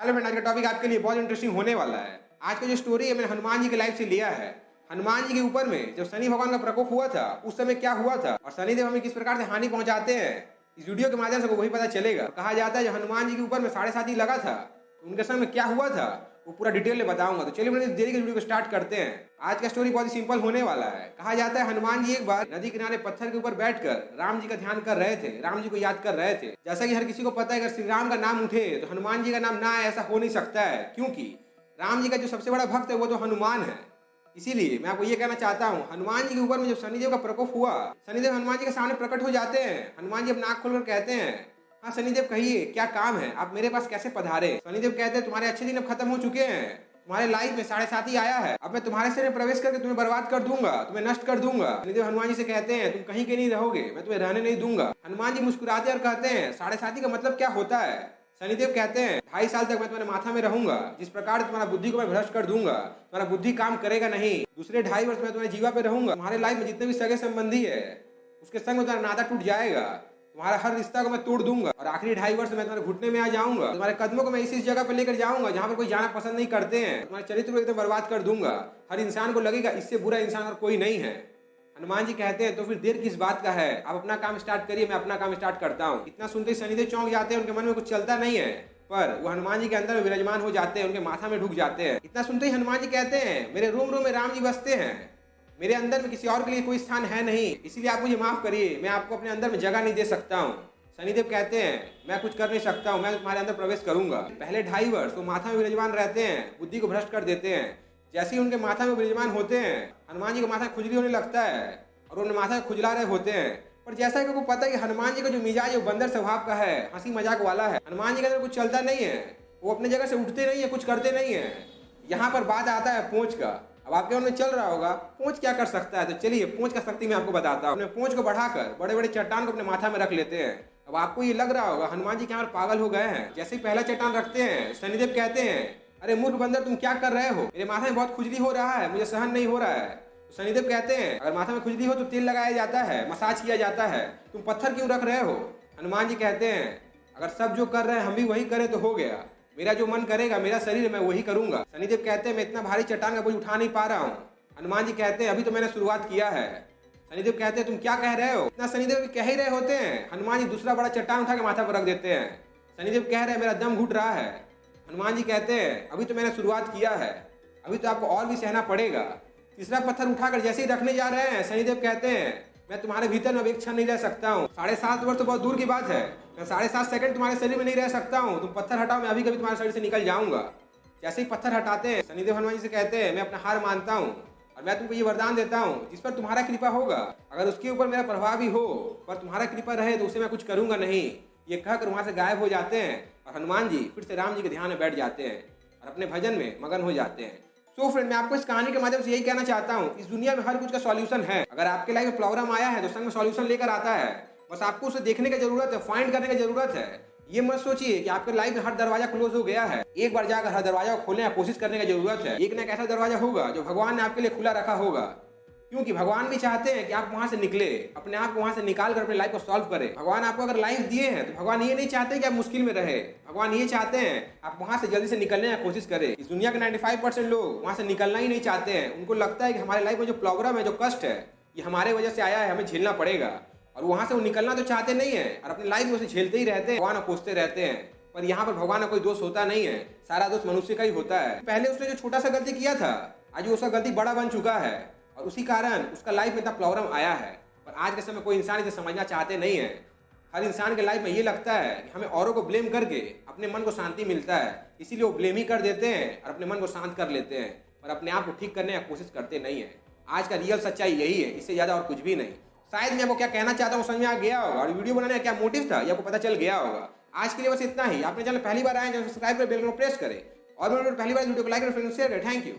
Hello friend, आज का topic आपके लिए बहुत इंटरेस्टिंग होने वाला है। आज का जो स्टोरी है मैंने हनुमान जी की लाइफ से लिया है। हनुमान जी के ऊपर में जब शनि भगवान का प्रकोप हुआ था उस समय क्या हुआ था और शनिदेव हमें किस प्रकार से हानि पहुंचाते हैं, इस वीडियो के माध्यम से वही पता चलेगा। कहा जाता है जब हनुमान जी के ऊपर में 7.5 लगा था तो उनके समय में क्या हुआ था वो पूरा डिटेल में बताऊंगा। तो चलिए मैंने देरी के वीडियो को स्टार्ट करते हैं। आज का स्टोरी बहुत ही सिंपल होने वाला है। कहा जाता है हनुमान जी एक बार नदी किनारे पत्थर के ऊपर बैठकर राम जी का ध्यान कर रहे थे, राम जी को याद कर रहे थे। जैसा कि हर किसी को पता है अगर श्री राम का नाम उठे तो हनुमान जी का नाम ना आए ऐसा हो नहीं सकता है, क्योंकि राम जी का जो सबसे बड़ा भक्त है वो तो हनुमान है। इसीलिए मैं आपको ये कहना चाहता हूँ, हनुमान जी के ऊपर में जब शनिदेव का प्रकोप हुआ, शनिदेव हनुमान जी के सामने प्रकट हो जाते हैं। हनुमान जी अब नाक खोलकर कहते हैं, हाँ शनिदेव कहिए क्या काम है, आप मेरे पास कैसे पधारे। शनिदेव कहते हैं तुम्हारे अच्छे दिन अब खत्म हो चुके हैं, तुम्हारे लाइफ में 7.5 आया है, अब मैं तुम्हारे शरीर में प्रवेश करके तुम्हें बर्बाद कर दूंगा, तुम्हें नष्ट कर दूंगा। शनिदेव हनुमान जी से कहते हैं तुम कहीं के नहीं रहोगे, मैं तुम्हें रहने नहीं दूंगा। हनुमान जी मुस्कुराते और कहते हैं 7.5 का मतलब क्या होता है। शनिदेव कहते हैं 2.5 साल तक मैं तुम्हारे माथा में रहूंगा, जिस प्रकार तुम्हारा बुद्धि को मैं भ्रष्ट कर दूंगा, तुम्हारा बुद्धि काम करेगा नहीं। दूसरे 2.5 वर्ष में तुम्हारे जीवा पे रहूंगा, तुम्हारे लाइफ में जितने भी सगे संबंधी है उसके संग में तुम्हारा नाता टूट जाएगा, तुम्हारा हर रिश्ता को मैं तोड़ दूंगा और आखिरी 2.5 वर्ष में तुम्हारे घुटने में आ जाऊंगा, तुम्हारे कदमों को मैं इसी जगह पर लेकर जाऊंगा जहां पर कोई जाना पसंद नहीं करते हैं, तुम्हारे चरित्र को एकदम बर्बाद कर दूंगा। हर इंसान को लगेगा इससे बुरा इंसान और कोई नहीं है। हनुमान जी कहते हैं तो फिर देर किस बात का है, आप अपना काम स्टार्ट करिए, मैं अपना काम स्टार्ट करता हूँ। इतना सुनते ही शनिदेव चौंक जाते हैं, उनके मन में कुछ चलता नहीं है, पर वो हनुमान जी के अंदर विराजमान हो जाते हैं, उनके माथा में ढुक जाते हैं। इतना सुनते ही हनुमान जी कहते हैं मेरे रूम में राम जी बसते हैं, मेरे अंदर में किसी और के लिए कोई स्थान है नहीं, इसीलिए आप मुझे माफ करिए, मैं आपको अपने अंदर में जगह नहीं दे सकता हूँ। शनिदेव कहते हैं मैं कुछ कर नहीं सकता हूँ, मैं तुम्हारे अंदर प्रवेश करूंगा। पहले 2.5 वर्ष वो माथा में विराजमान रहते हैं, बुद्धि को भ्रष्ट कर देते हैं। जैसे ही उनके माथा में विराजमान होते हैं हनुमान जी को माथा खुजली होने लगता है और उन्हें माथा खुजला रहे होते हैं। पर जैसा कि उनको पता है कि हनुमान जी का जो मिजाज है बंदर स्वभाव का है, हंसी मजाक वाला है, हनुमान जी के अंदर कुछ चलता नहीं है, वो अपने जगह से उठते नहीं है, कुछ करते नहीं है। यहाँ पर बात आता है पूंछ का। अब आपके मन में चल रहा होगा पूंछ क्या कर सकता है, तो चलिए पूंछ का शक्ति मैं आपको बताता हूँ। अपने पूंछ को बढ़ाकर बड़े बड़े चट्टान को अपने माथा में रख लेते हैं। अब आपको ये लग रहा होगा हनुमान जी क्या पागल हो गए हैं। जैसे ही पहला चट्टान रखते हैं शनिदेव कहते हैं अरे मूर्ख बंदर तुम क्या कर रहे हो, मेरे माथा में बहुत खुजली हो रहा है, मुझे सहन नहीं हो रहा है। तो शनिदेव कहते हैं अगर माथा में खुजली हो तो तेल लगाया जाता है, मसाज किया जाता है, तुम पत्थर क्यों रख रहे हो। हनुमान जी कहते हैं अगर सब जो कर रहे हैं हम भी वही करें तो हो गया, मेरा जो मन करेगा मेरा शरीर मैं वही करूंगा। शनिदेव कहते हैं मैं इतना भारी चट्टान का बोझ उठा नहीं पा रहा हूँ। हनुमान जी कहते हैं अभी तो मैंने शुरुआत किया है। शनिदेव कहते हैं तुम क्या कह रहे हो। इतना शनिदेव भी कह ही रहे होते हैं, हनुमान जी दूसरा बड़ा चट्टान उठा के माथा पर रख देते हैं। शनिदेव कह रहे हैं मेरा दम घुट रहा है। हनुमान जी कहते हैं अभी तो मैंने शुरुआत किया है, अभी तो आपको और भी सहना पड़ेगा। तीसरा पत्थर उठाकर जैसे ही रखने जा रहे हैं शनिदेव कहते हैं मैं तुम्हारे भीतर में एक क्षण नहीं रह सकता हूँ। 7.5 वर्ष तो बहुत दूर की बात है, मैं 7.5 सेकंड तुम्हारे शरीर में नहीं रह सकता हूँ, तुम पत्थर हटाओ मैं अभी कभी तुम्हारे शरीर से निकल जाऊंगा। जैसे ही पत्थर हटाते हैं शनिदेव हनुमान जी से कहते हैं मैं अपना हार मानता हूँ और मैं तुमको ये वरदान देता हूँ जिस पर तुम्हारा कृपा होगा, अगर उसके ऊपर मेरा प्रभाव भी हो पर तुम्हारा कृपा रहे तो उसे मैं कुछ करूंगा नहीं। ये कहकर वहां से गायब हो जाते हैं और हनुमान जी फिर से राम जी के ध्यान में बैठ जाते हैं और अपने भजन में मगन हो जाते हैं। सो फ्रेंड, मैं आपको इस कहानी के माध्यम से यही कहना चाहता हूँ, इस दुनिया में हर कुछ का सॉल्यूशन है। अगर आपके लाइफ में प्रॉब्लम आया है तो संग में सॉल्यूशन लेकर आता है, बस आपको उसे देखने की जरूरत है, फाइंड करने की जरूरत है। ये मत सोचिए कि आपके लाइफ में हर दरवाजा क्लोज हो गया है, एक बार जाकर हर दरवाजा को खोलने की कोशिश करने की जरूरत है। एक ना एक ऐसा दरवाजा होगा जो भगवान ने आपके लिए खुला रखा होगा, क्योंकि भगवान भी चाहते हैं कि आप वहां से निकले, अपने आप को वहां से निकाल कर अपनी लाइफ को सॉल्व करें। भगवान आपको अगर लाइफ दिए हैं तो भगवान ये नहीं चाहते कि आप मुश्किल में रहे, भगवान ये चाहते हैं आप वहां से जल्दी से निकलने की कोशिश करें। इस दुनिया के 95% लोग वहां से निकलना ही नहीं चाहते हैं। उनको लगता है कि हमारे लाइफ में जो प्रॉब्लम है, जो कष्ट है, ये हमारे वजह से आया है, हमें झेलना पड़ेगा, और वहां से वो निकलना तो चाहते नहीं है और अपनी लाइफ में उसे झेलते ही रहते हैं, भगवान कोसते रहते हैं। पर यहाँ पर भगवान का कोई दोष होता नहीं है, सारा दोष मनुष्य का ही होता है। पहले उसने जो छोटा सा गलती किया था आज वो उसका गलती बड़ा बन चुका है और उसी कारण उसका लाइफ में इतना प्रॉब्लम आया है। पर आज के समय कोई इंसान इसे समझना चाहते नहीं है। हर इंसान के लाइफ में ये लगता है कि हमें औरों को ब्लेम करके अपने मन को शांति मिलता है, इसीलिए वो ब्लेम ही कर देते हैं और अपने मन को शांत कर लेते हैं, पर अपने आप को ठीक करने की कोशिश करते नहीं है। आज का रियल सच्चाई यही है, इससे ज्यादा और कुछ भी नहीं। शायद मैं आपको क्या कहना चाहता हूँ समझ में आ गया होगा और वीडियो बनाने का क्या मोटिव था ये आपको पता चल गया होगा। आज के लिए बस इतना ही। आपने चैनल पहली बार आए, सब्सक्राइब कर बेल को प्रेस करें और पहली बार वीडियो को लाइक और शेयर करें। Thank you.